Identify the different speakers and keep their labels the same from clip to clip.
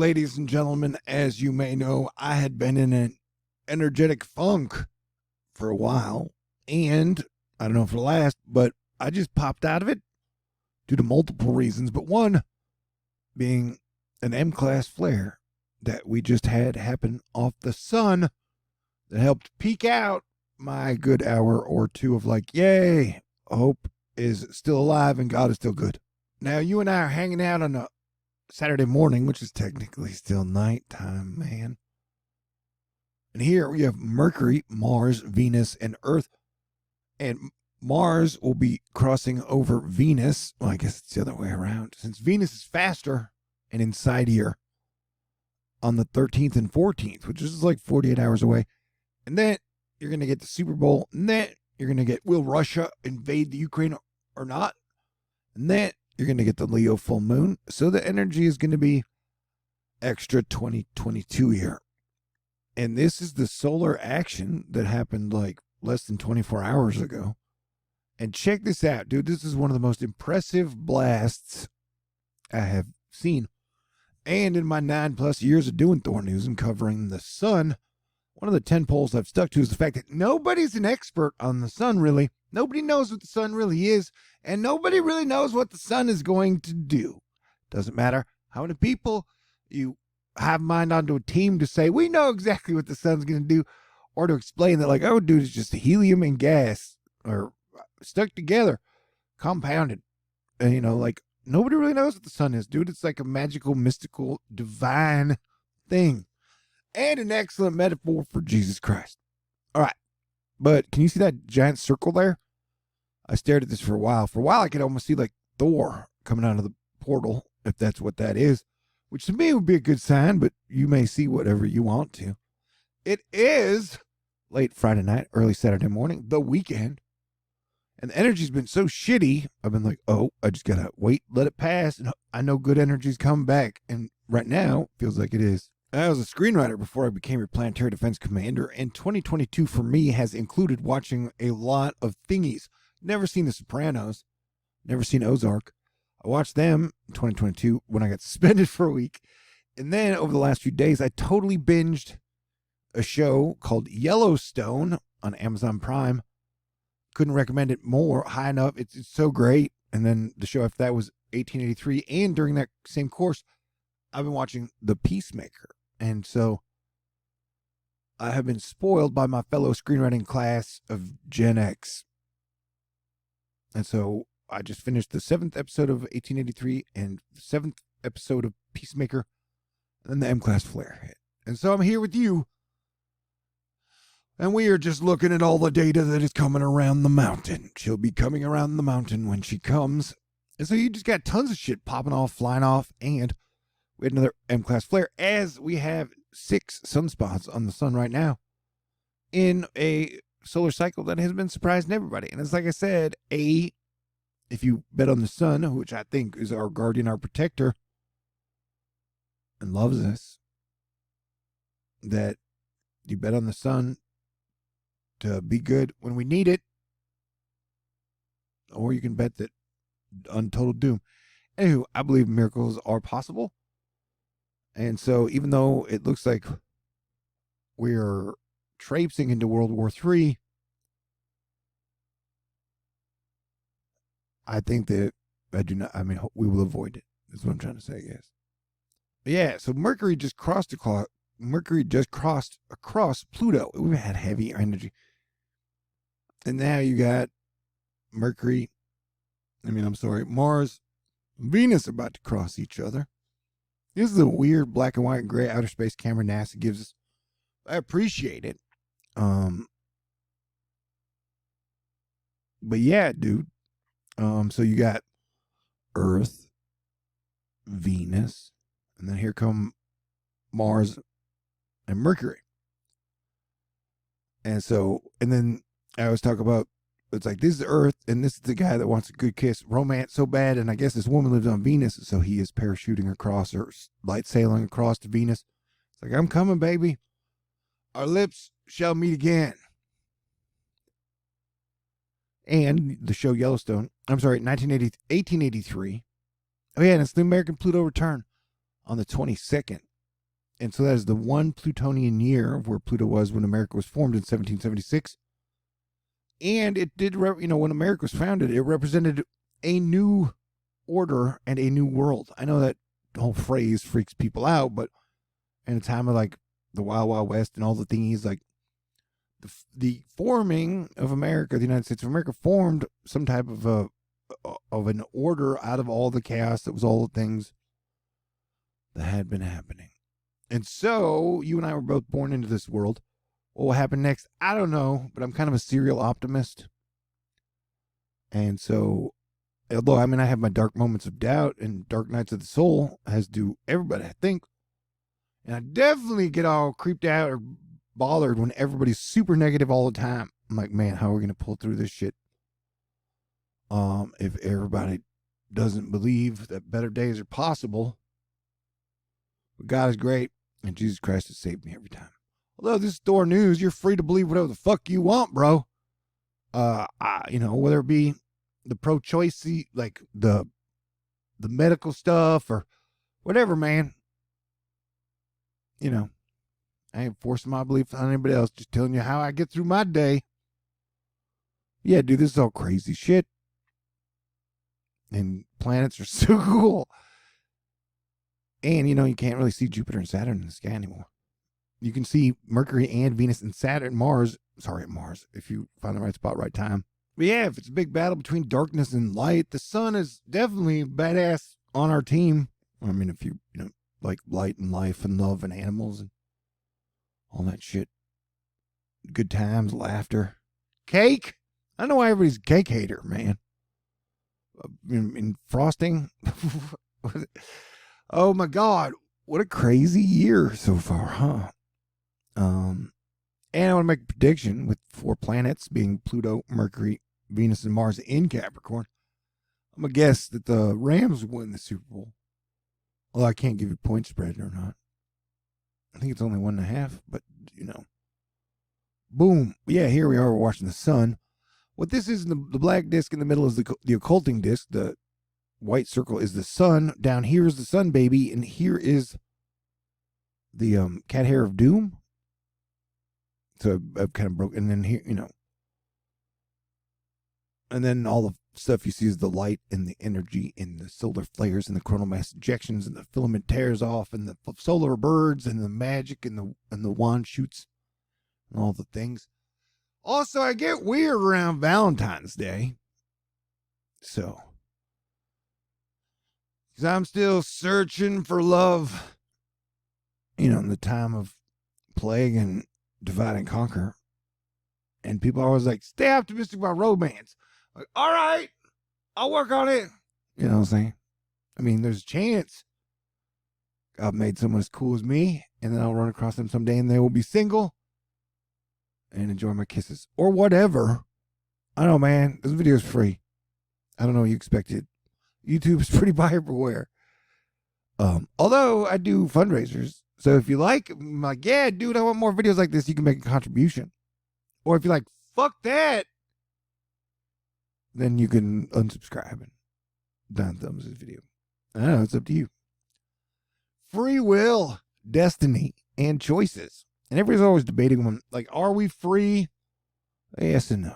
Speaker 1: ladies and gentlemen, as you may know, I had been in an energetic funk for a while, and I don't know if it'll last, but I just popped out of it due to multiple reasons, but one being an M-class flare that we just had happen off the sun that helped peak out my good hour or two of like, yay, hope is still alive and God is still good. Now, you and I are hanging out on a Saturday morning, which is technically still nighttime, man. And here we have Mercury, Mars, Venus, and Earth. And Mars will be crossing over Venus. Well, I guess it's the other way around. Since Venus is faster and inside here on the 13th and 14th, which is like 48 hours away. And then you're going to get the Super Bowl. And then you're going to get, will Russia invade the Ukraine or not? And then you're going to get the Leo full moon. So the energy is going to be extra 2022 here. And this is the solar action that happened like less than 24 hours ago. And check this out, dude. This is one of the most impressive blasts I have seen. And in my 9+ years of doing THORnews and covering the sun, one of the 10 poles I've stuck to is the fact that nobody's an expert on the sun, really. Nobody knows what the sun really is, and nobody really knows what the sun is going to do. Doesn't matter how many people you have mind onto a team to say, we know exactly what the sun's going to do, or to explain that, like, oh, dude, it's just helium and gas, or stuck together, compounded. And, you know, like, nobody really knows what the sun is, dude. It's like a magical, mystical, divine thing. And an excellent metaphor for Jesus Christ. All right. But can you see that giant circle there? I stared at this for a while. For a while, I could almost see like Thor coming out of the portal, if that's what that is, which to me would be a good sign, but you may see whatever you want to. It is late Friday night, early Saturday morning, the weekend. And the energy's been so shitty, I've been like, oh, I just got to wait, let it pass. And I know good energy's coming back. And right now, feels like it is. I was a screenwriter before I became your planetary defense commander, and 2022 for me has included watching a lot of thingies. Never seen The Sopranos, never seen Ozark. I watched them in 2022 when I got suspended for a week. And then over the last few days, I totally binged a show called Yellowstone on Amazon Prime. Couldn't recommend it more, high enough. It's so great. And then the show after that was 1883. And during that same course, I've been watching The Peacemaker. And so I have been spoiled by my fellow screenwriting class of Gen X. And so I just finished the 7th episode of 1883 and the 7th episode of Peacemaker. And then the M-Class flare hit. And so I'm here with you. And we are just looking at all the data that is coming around the mountain. She'll be coming around the mountain when she comes. And so you just got tons of shit popping off, flying off, and we had another M-Class flare, as we have 6 sunspots on the sun right now in a solar cycle that has been surprising everybody. And it's like I said, if you bet on the sun, which I think is our guardian, our protector, and loves us, that you bet on the sun to be good when we need it, or you can bet that on total doom. Anywho, I believe miracles are possible. And so even though it looks like we're traipsing into World War III, I think that we will avoid it. That's what I'm trying to say, I guess. But yeah, so Mercury just crossed across Pluto. We've had heavy energy. And now you got Mars, Venus about to cross each other. This is a weird black and white and gray outer space camera NASA gives us. I appreciate it. But yeah, dude. So you got Earth, Venus, and then here come Mars and Mercury. And then I always talk about, it's like, this is Earth, and this is the guy that wants a good kiss, romance so bad, and I guess this woman lives on Venus, so he is parachuting across or light sailing across to Venus. It's like, I'm coming, baby. Our lips shall meet again. And the show Yellowstone, 1883. Oh yeah, and it's the American Pluto return on the 22nd. And so that is the one Plutonian year of where Pluto was when America was formed in 1776. And it did, when America was founded, it represented a new order and a new world. I know that whole phrase freaks people out, but in a time of like the Wild Wild West and all the thingies, like the forming of America, the United States of America, formed some type of an order out of all the chaos that was all the things that had been happening. And so you and I were both born into this world. What will happen next? I don't know, but I'm kind of a serial optimist. And so, although I have my dark moments of doubt and dark nights of the soul, as do everybody, I think. And I definitely get all creeped out or bothered when everybody's super negative all the time. I'm like, man, how are we going to pull through this shit? If everybody doesn't believe that better days are possible. But God is great, and Jesus Christ has saved me every time. Although this is THORnews, you're free to believe whatever the fuck you want, bro. Whether it be the pro-choice, like the medical stuff or whatever, man. I ain't forcing my belief on anybody else, just telling you how I get through my day. Yeah, dude, this is all crazy shit. And planets are so cool. And, you can't really see Jupiter and Saturn in the sky anymore. You can see Mercury and Venus and Saturn, Mars, if you find the right spot, right time. But yeah, if it's a big battle between darkness and light, the sun is definitely badass on our team. If you, like light and life and love and animals and all that shit. Good times, laughter. Cake? I don't know why everybody's a cake hater, man. In frosting. Oh my God. What a crazy year so far, huh? And I want to make a prediction with 4 planets being Pluto, Mercury, Venus, and Mars in Capricorn. I'm going to guess that the Rams win the Super Bowl. Well, I can't give you point spread or not. I think it's only 1.5, but boom. Yeah, here we are. We're watching the sun. What this is, the black disc in the middle is the occulting disc. The white circle is the sun. Down here is the sun, baby. And here is the cat hair of doom. So I've kind of broke. And then here, and then all the stuff you see is the light and the energy and the solar flares and the coronal mass ejections and the filament tears off and the solar birds and the magic and the wand shoots and all the things. Also, I get weird around Valentine's Day. So, because I'm still searching for love, in the time of plague and divide and conquer. And people are always like, stay optimistic about romance. Like, all right, I'll work on it. You know what I'm saying? There's a chance God made someone as cool as me, and then I'll run across them someday and they will be single and enjoy my kisses or whatever. I don't know, man. This video is free. I don't know what you expected. YouTube is pretty buyer beware. Although I do fundraisers. So if you I'm like, yeah, dude, I want more videos like this, you can make a contribution. Or if you're like, fuck that, then you can unsubscribe and down thumbs this video. I don't know, it's up to you. Free will, destiny, and choices. And everybody's always debating them, like, are we free? Yes and no.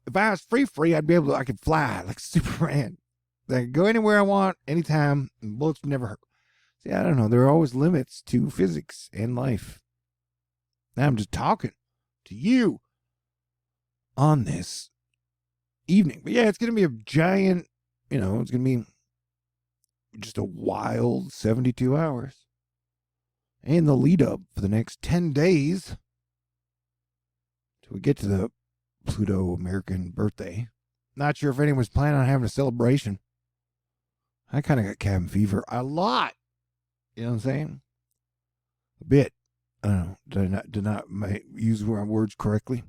Speaker 1: If I was free, I'd be able to, I could fly like Superman. I could go anywhere I want, anytime, and bullets would never hurt. See, I don't know. There are always limits to physics and life. Now I'm just talking to you on this evening. But yeah, it's going to be a giant, it's going to be just a wild 72 hours. And the lead up for the next 10 days till we get to the Pluto American birthday. Not sure if anyone's planning on having a celebration. I kind of got cabin fever a lot. You know what I'm saying? A bit. I don't know. Did not use my words correctly.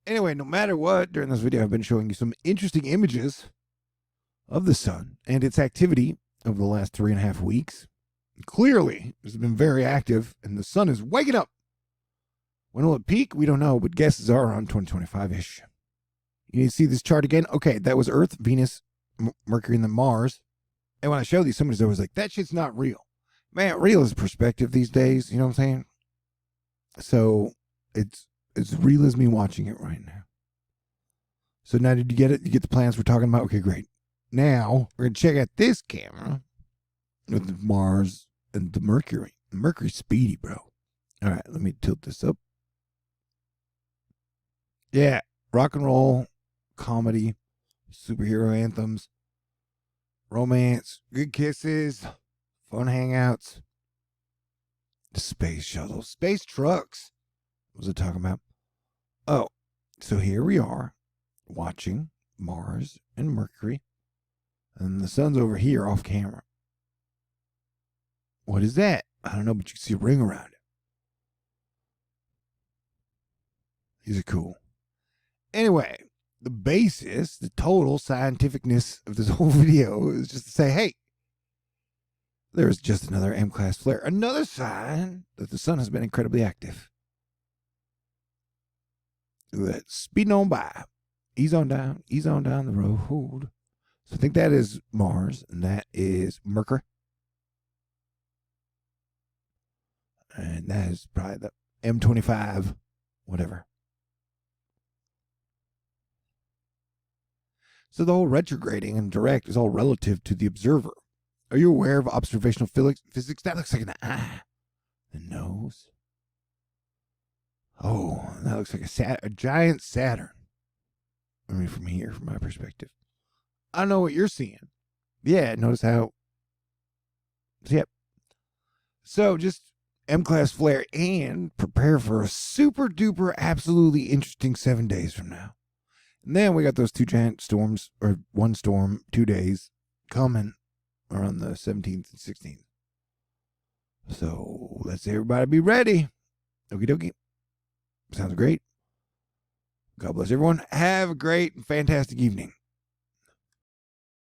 Speaker 1: Anyway, no matter what, during this video, I've been showing you some interesting images of the sun and its activity over the last 3.5 weeks. Clearly, it's been very active, and the sun is waking up. When will it peak? We don't know, but guesses are around 2025-ish. You need to see this chart again? Okay, that was Earth, Venus, Mercury, and then Mars. And when I show these, somebody's always like, that shit's not real. Man, real is perspective these days. You know what I'm saying? So it's real as me watching it right now. So now did you get it? You get the plans we're talking about? Okay, great. Now we're going to check out this camera with the Mars and the Mercury. The Mercury's speedy, bro. All right, let me tilt this up. Yeah, rock and roll, comedy, superhero anthems, romance, good kisses, fun hangouts, the space shuttle, space trucks. What was I talking about? Oh, so here we are watching Mars and Mercury, and the sun's over here off camera. What is that? I don't know, but you can see a ring around it. These are cool. Anyway, the basis, the total scientificness of this whole video is just to say, hey, there's just another M-class flare. Another sign that the sun has been incredibly active. That's speeding on by. Ease on down the road. So I think that is Mars, and that is Mercury. And that is probably the M25, whatever. So the whole retrograding and direct is all relative to the observer. Are you aware of observational physics? That looks like an eye. The nose. Oh, that looks like a giant Saturn. I mean, from here, from my perspective. I don't know what you're seeing. Yeah, notice how. Yep. So just M-class flare and prepare for a super duper absolutely interesting 7 days from now. And then we got those two giant storms, or one storm, 2 days, coming around the 17th and 16th. So let's everybody be ready. Okie dokie. Sounds great. God bless everyone. Have a great and fantastic evening.